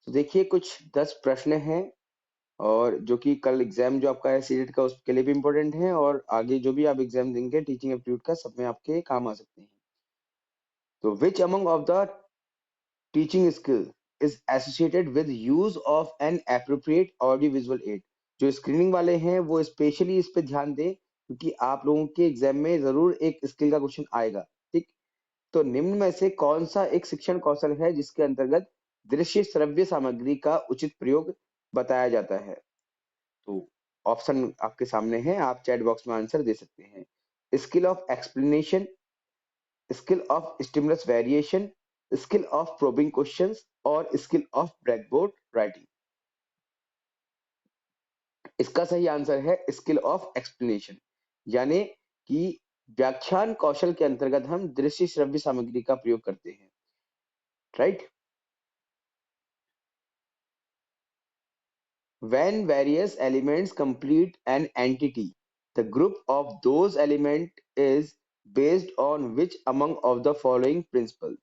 तो देखिए कुछ 10 प्रश्न हैं और जो कि कल एग्जाम जो आपका है सीटेट का उसके लिए भी इम्पोर्टेंट है और आगे जो भी आप एग्जाम देंगे टीचिंग एप्टीट्यूड का सब में आपके काम आ सकते हैं। तो विच among of the teaching skill is associated with use of N appropriate audio visual add. जो स्क्रीनिंग वाले हैं वो स्पेशली इस पे ध्यान दें क्योंकि आप लोगों के एग्जाम में जरूर एक स्किल का क्वेश्चन आएगा। ठीक, तो निम्न में से कौन सा एक शिक्षण कौशल है जिसके अंतर्गत दृश्य श्रव्य सामग्री का उचित प्रयोग बताया जाता है। तो ऑप्शन आपके सामने है, आप चैट बॉक्स में आंसर दे सकते हैं। Skill of explanation, skill of stimulus variation, skill of probing questions और स्किल ऑफ ब्लैकबोर्ड राइटिंग। इसका सही आंसर है स्किल ऑफ एक्सप्लेनेशन, यानी कि व्याख्यान कौशल के अंतर्गत हम दृश्य श्रव्य सामग्री का प्रयोग करते हैं। Right. When various elements complete an entity, the group of those elements is based on which among of the following principles?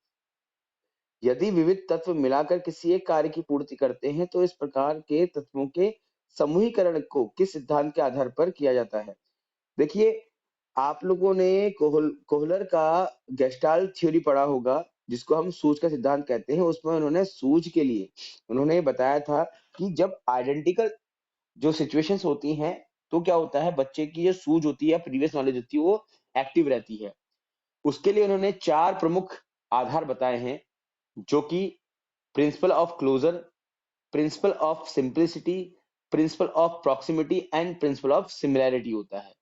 यदि विविध तत्व मिलाकर किसी एक कार्य की पूर्ति करते हैं तो इस प्रकार के तत्वों के समूहीकरण को किस सिद्धांत के आधार पर किया जाता है। देखिए, आप लोगों ने कोहलर का गेस्टाल्ट थ्योरी पढ़ा होगा जिसको हम सूझ का सिद्धांत कहते हैं। उसमें उन्होंने सूझ के लिए उन्होंने बताया था कि जब आइडेंटिकल जो सिचुएशंस होती हैं तो क्या होता है, बच्चे की जो सूझ होती है, प्रीवियस नॉलेज होती है, वो एक्टिव रहती है। उसके लिए उन्होंने 4 प्रमुख आधार बताए हैं जो कि principle of closure, principle of simplicity, principle of proximity and principle of similarity होता है।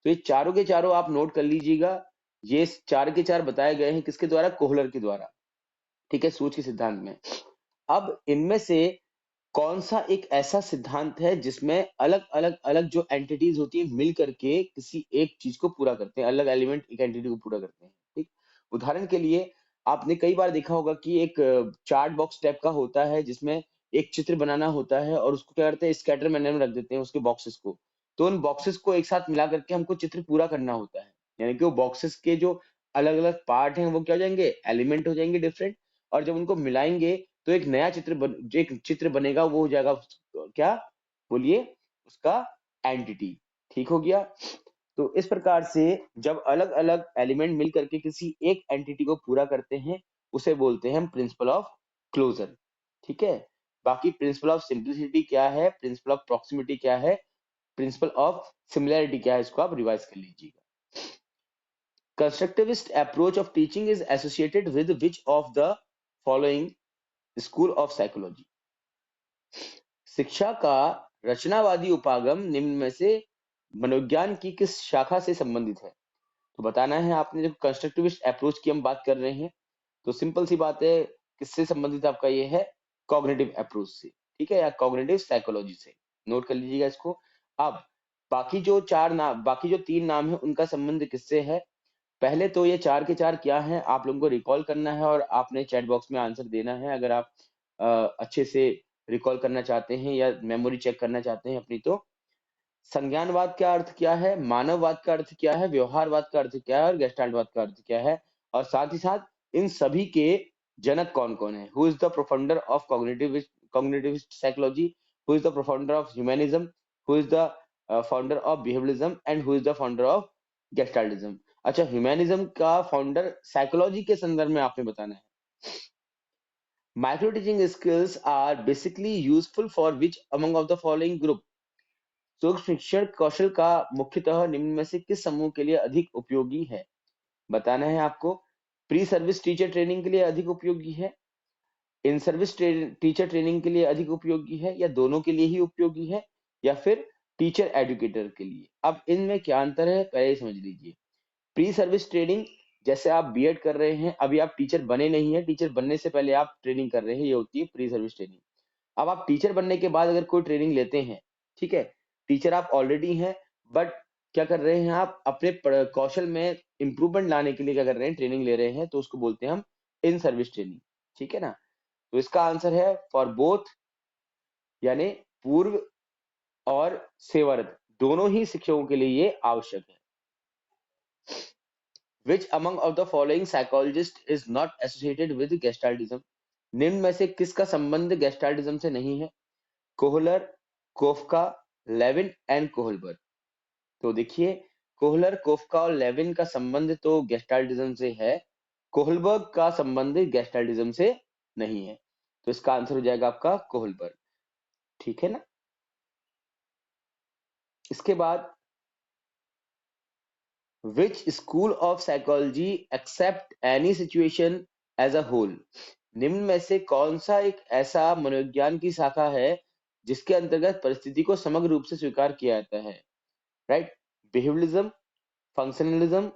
तो ये चारों के चारों आप नोट कर लीजिएगा। ये 4 के 4 बताए गए हैं किसके द्वारा? कोहलर के द्वारा। ठीक है, सूझ के सिद्धांत में। अब इनमें से कौन सा एक ऐसा सिद्धांत है जिसमें अलग अलग अलग जो एंटिटीज होती है मिल करके किसी एक चीज को पूरा करते हैं, अलग एलिमेंट एक एंटिटी को पूरा करते हैं। ठीक, उदाहरण के लिए आपने कई बार देखा होगा कि एक चार्ट बॉक्स टाइप का होता है जिसमें एक चित्र बनाना होता है और उसको क्या करते हैं, स्कैटर मैनर में रख देते हैं उसके बॉक्सेस को। तो उन बॉक्सेस को एक साथ मिला करके हमको चित्र पूरा करना होता है, यानी कि वो बॉक्सेस के जो अलग अलग पार्ट हैं वो क्या हो जाएंगे, एलिमेंट हो जाएंगे डिफरेंट। और जब उनको मिलाएंगे तो एक नया जो एक चित्र बनेगा वो हो जाएगा क्या, बोलिए, उसका एंटिटी। ठीक हो गया। तो इस प्रकार से जब अलग अलग एलिमेंट मिल करके किसी एक एंटिटी को पूरा करते हैं उसे बोलते हैं हम प्रिंसिपल ऑफ क्लोजर। ठीक है। बाकी प्रिंसिपल ऑफ सिंप्लिसिटी क्या है, प्रिंसिपल ऑफ प्रॉक्सिमिटी क्या है, प्रिंसिपल ऑफ सिमिलैरिटी क्या है, इसको आप रिवाइज कर लीजिएगा। Constructivist approach of teaching is associated with which of the following school of psychology. शिक्षा का रचनावादी उपागम निम्न में से मनोविज्ञान की किस शाखा से संबंधित है? तो बताना है आपने। जब कंस्ट्रक्टिविस्ट अप्रोच की हम बात कर रहे हैं तो सिंपल सी बात है, किससे संबंधित आपका ये है, कॉग्निटिव अप्रोच से। ठीक है, या कॉग्निटिव साइकोलॉजी से। नोट कर लीजिएगा इसको। अब बाकी जो 3 नाम है उनका संबंध किससे है? पहले तो ये 4 के 4 क्या है आप लोगों को रिकॉल करना है और आपने चैट बॉक्स में आंसर देना है अगर आप अच्छे से रिकॉल करना चाहते हैं या मेमोरी चेक करना चाहते हैं अपनी। तो संज्ञानवाद का अर्थ क्या है, मानववाद का अर्थ क्या है, व्यवहारवाद का अर्थ क्या है और गेस्टाल्टवाद का अर्थ क्या है, और साथ ही साथ इन सभी के जनक कौन कौन है। Who is the profounder of cognitivist psychology, who is the profounder of humanism, who is the founder of behaviouralism and who is the founder of gestaltism. अच्छा, ह्यूमैनिज्म का फाउंडर साइकोलॉजी के संदर्भ में आपने बताना है। Micro teaching skills are basically useful for which among of the following group. सूक्ष्म शिक्षण कौशल का मुख्यतः निम्न में से किस समूह के लिए अधिक उपयोगी है? बताना है आपको। प्री सर्विस टीचर ट्रेनिंग के लिए अधिक उपयोगी है, इन सर्विस टीचर ट्रेनिंग के लिए अधिक उपयोगी है, या दोनों के लिए ही उपयोगी है, या फिर टीचर एजुकेटर के लिए। अब इनमें क्या अंतर है पहले समझ लीजिए। प्री सर्विस ट्रेनिंग, जैसे आप बीएड कर रहे हैं, अभी आप टीचर बने नहीं है, टीचर बनने से पहले आप ट्रेनिंग कर रहे हैं, ये होती है प्री सर्विस ट्रेनिंग। अब आप टीचर बनने के बाद अगर कोई ट्रेनिंग लेते हैं, ठीक है, टीचर आप ऑलरेडी हैं, बट क्या कर रहे हैं, आप अपने कौशल में इंप्रूवमेंट लाने के लिए क्या कर रहे हैं, ट्रेनिंग ले रहे हैं, तो उसको बोलते हैं हम इन सर्विस ट्रेनिंग। ठीक है ना। तो इसका आंसर है फॉर बोथ, यानी पूर्व और सेवारत दोनों ही शिक्षकों के लिए ये आवश्यक है। Which among of the following psychologist is not associated with gestaltism? निम्न में से किसका संबंध गेस्टाल्टिज्म से नहीं है? Kohler, Koffka, Lewin and Kohlberg. तो देखिए, कोहलर, कोफका और लेविन का संबंध तो गेस्टाल्टिज्म से है, कोहलबर्ग का संबंध गेस्टाल्टिज्म से नहीं है। तो इसका आंसर हो जाएगा आपका कोहलबर्ग। ठीक है ना? इसके बाद, which school of psychology accept any situation as a whole? निम्न में से कौन सा एक ऐसा मनोविज्ञान की शाखा है जिसके अंतर्गत परिस्थिति को समग्र रूप से स्वीकार किया जाता है? Right? Behaviourism, functionalism,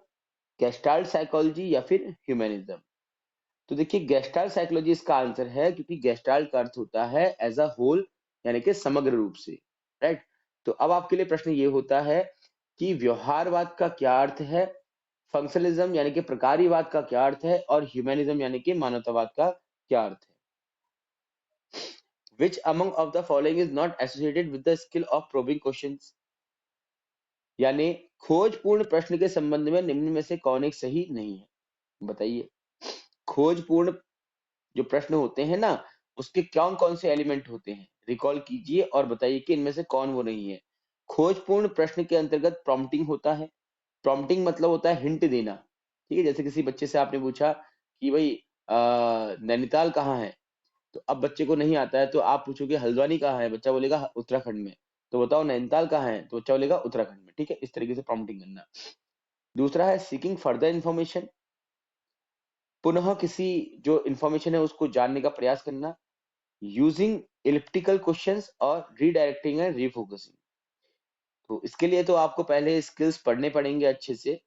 gestalt psychology या फिर ह्यूमनिज्म। तो देखिए, गेस्टाल्ट साइकोलॉजी इसका आंसर है, क्योंकि गेस्टाल्ट का अर्थ होता है एज अ होल, यानी कि समग्र रूप से। राइट? तो अब आपके लिए प्रश्न ये होता है कि व्यवहारवाद का क्या अर्थ है, फंक्शनलिज्म यानी कि प्रकार्यवाद का क्या अर्थ है, और ह्यूमनिज्म यानी कि मानवतावाद का क्या अर्थ है? Which among of the following is not associated with the skill of probing questions? यानी खोजपूर्ण प्रश्न के संबंध में निम्न में से कौन एक सही नहीं है? बताइए। खोजपूर्ण जो प्रश्न होते हैं ना, उसके कौन कौन से एलिमेंट होते हैं, रिकॉल कीजिए और बताइए कि इनमें से कौन वो नहीं है। खोजपूर्ण प्रश्न के अंतर्गत प्रॉम्प्टिंग होता है। प्रॉम्प्टिंग मतलब होता है हिंट देना। ठीक है, जैसे किसी बच्चे से आपने पूछा कि भाई नैनीताल कहाँ है, तो अब बच्चे को नहीं आता है, तो आप पूछोगे हल्द्वानी कहाँ है, बच्चा बोलेगा उत्तराखंड में। तो बताओ नैनीताल कहाँ है, तो बच्चा बोलेगा उत्तराखंड में। ठीक है, इस तरीके से प्रॉम्प्टिंग करना। दूसरा है सीकिंग फर्दर इन्फॉर्मेशन, पुनः किसी जो इन्फॉर्मेशन है उसको जानने का प्रयास करना। यूजिंग इलिप्टिकल क्वेश्चंस और रीडायरेक्टिंग एंड रीफोकसिंग। तो इसके लिए तो आपको पहले स्किल्स पढ़ने पड़ेंगे अच्छे से।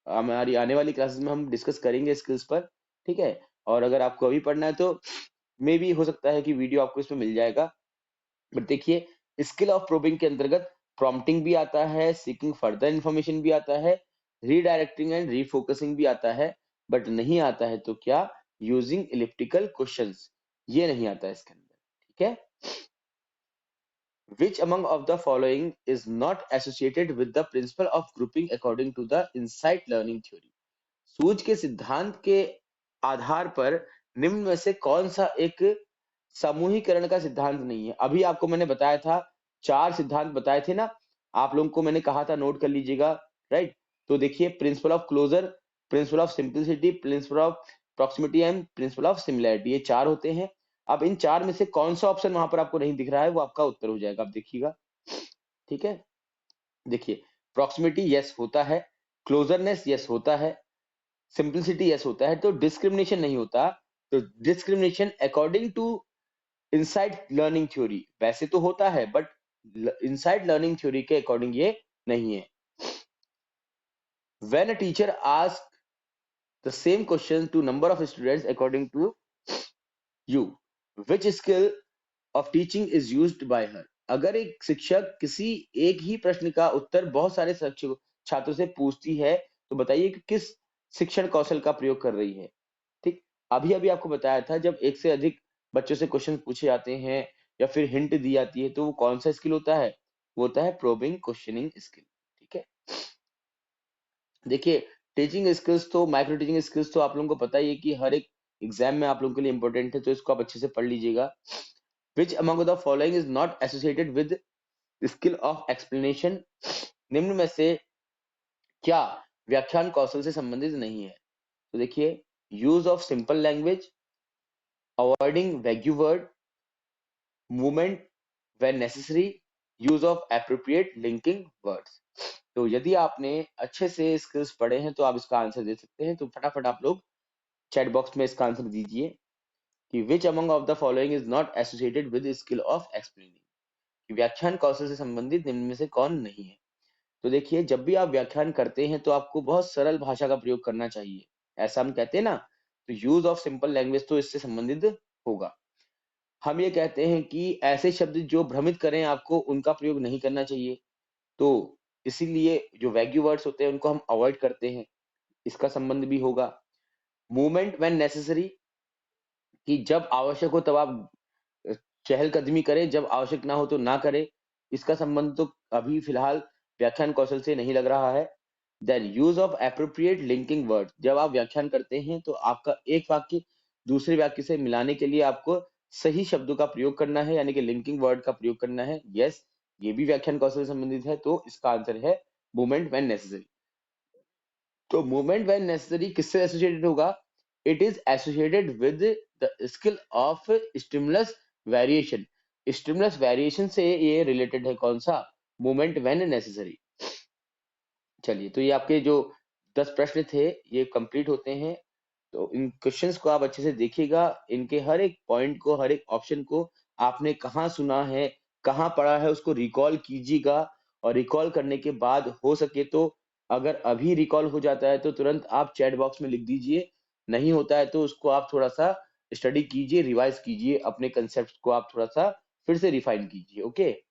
हमारी आने वाली क्लासेस में हम डिस्कस करेंगे स्किल्स पर। ठीक है, और अगर आपको अभी पढ़ना है तो मे बी हो सकता है कि वीडियो आपको इसमें मिल जाएगा। बट देखिए, स्किल ऑफ प्रोबिंग के अंतर्गत प्रॉम्प्टिंग भी आता है, सीकिंग फर्दर इंफॉर्मेशन भी आता है, रीडायरेक्टिंग एंड रीफोकसिंग भी आता है, बट नहीं आता है तो क्या, यूजिंग इलिप्टिकल क्वेश्चंस, ये नहीं आता है इसके अंदर। ठीक है। Which among of the following is not associated with the principle of grouping according to the insight learning theory? सूझ के सिद्धांत के आधार पर निम्न में से कौन सा एक समूहीकरण का सिद्धांत नहीं है? अभी आपको मैंने बताया था, 4 सिद्धांत बताए थे ना, आप लोगों को मैंने कहा था नोट कर लीजिएगा। राइट? तो देखिए, principle of closure, principle of simplicity, principle of proximity and principle of similarity, ये 4 होते हैं। अब इन 4 में से कौन सा ऑप्शन वहां पर आपको नहीं दिख रहा है, वो आपका उत्तर हो जाएगा। आप देखिएगा। ठीक है, देखिए, प्रॉक्सिमिटी यस होता है, क्लोजरनेस यस होता है, सिंपलिसिटी यस होता है, तो डिस्क्रिमिनेशन नहीं होता। तो discrimination according to insight learning theory वैसे तो होता है, बट इनसाइड लर्निंग थ्योरी के अकॉर्डिंग ये नहीं है। When a teacher ask the same question to number of students according to you, which skill of teaching is used by her? अगर एक शिक्षक किसी एक ही प्रश्न का उत्तर बहुत सारे छात्रों से पूछती है, तो बताइए कि किस शिक्षण कौशल का प्रयोग कर रही है। ठीक, अभी अभी आपको बताया था, जब एक से अधिक बच्चों से क्वेश्चन पूछे जाते हैं या फिर हिंट दी जाती है, तो वो कौन सा स्किल होता है? वो होता है प्रोबिंग क्वेश्चनिंग स्किल। ठीक है, देखिए, टीचिंग स्किल्स तो, माइक्रो टीचिंग स्किल्स तो आप लोगों को पता ही है कि हर एक एग्जाम में आप लोगों के लिए इंपॉर्टेंट है, तो इसको आप अच्छे से पढ़ लीजिएगा। Which among the following is not associated with skill of explanation? निम्न में से क्या व्याख्यान कौशल से संबंधित नहीं है? तो देखिए, use of simple language, avoiding wagyu word, movement when necessary, use of appropriate linking words. तो यदि आपने अच्छे से स्किल्स पढ़े हैं तो आप इसका आंसर दे सकते हैं। तो फटाफट आप लोग चैट बॉक्स में इसका आंसर दीजिए कि विच among of the following is not associated with skill of explaining. व्याख्यान कौशल से संबंधित निम्न में से कौन नहीं है? तो देखिए, जब भी आप व्याख्यान करते हैं तो आपको बहुत सरल भाषा का प्रयोग करना चाहिए, ऐसा हम कहते हैं ना। तो यूज ऑफ सिंपल लैंग्वेज तो इससे संबंधित होगा। हम ये कहते हैं कि ऐसे शब्द जो भ्रमित करें आपको, उनका प्रयोग नहीं करना चाहिए। तो इसीलिए जो वैग्यू वर्ड्स होते हैं उनको हम अवॉइड करते हैं, इसका संबंध भी होगा। मूवमेंट व्हेन नेसेसरी, कि जब आवश्यक हो तब आप चहलकदमी करें, जब आवश्यक ना हो तो ना करें, इसका संबंध तो अभी फिलहाल व्याख्यान कौशल से नहीं लग रहा है। Then use of appropriate linking word, जब आप व्याख्यान करते हैं तो आपका एक वाक्य दूसरे वाक्य से मिलाने के लिए आपको सही शब्दों का प्रयोग करना है, यानी कि लिंकिंग वर्ड का प्रयोग करना है। यस, ये भी व्याख्यान कौशल से संबंधित है, तो इसका आंसर है मूवमेंट व्हेन नेसेसरी। तो मूवमेंट व्हेन नेसेसरी किससे एसोसिएटेड होगा? It is associated with the skill of stimulus variation. Stimulus variation से ये रिलेटेड है, कौन सा? Movement when necessary. चलिए, तो ये आपके जो 10 प्रश्न थे ये कंप्लीट होते हैं। तो इन क्वेश्चंस को आप अच्छे से देखिएगा, इनके हर एक पॉइंट को, हर एक ऑप्शन को आपने कहाँ सुना है, कहाँ पढ़ा है, उसको रिकॉल कीजिएगा। और रिकॉल करने के बाद हो सके तो, अगर अभी रिकॉल हो जाता है तो तुरंत आप चैट बॉक्स में लिख दीजिए, नहीं होता है तो उसको आप थोड़ा सा स्टडी कीजिए, रिवाइज कीजिए, अपने कंसेप्ट को आप थोड़ा सा फिर से रिफाइन कीजिए। ओके।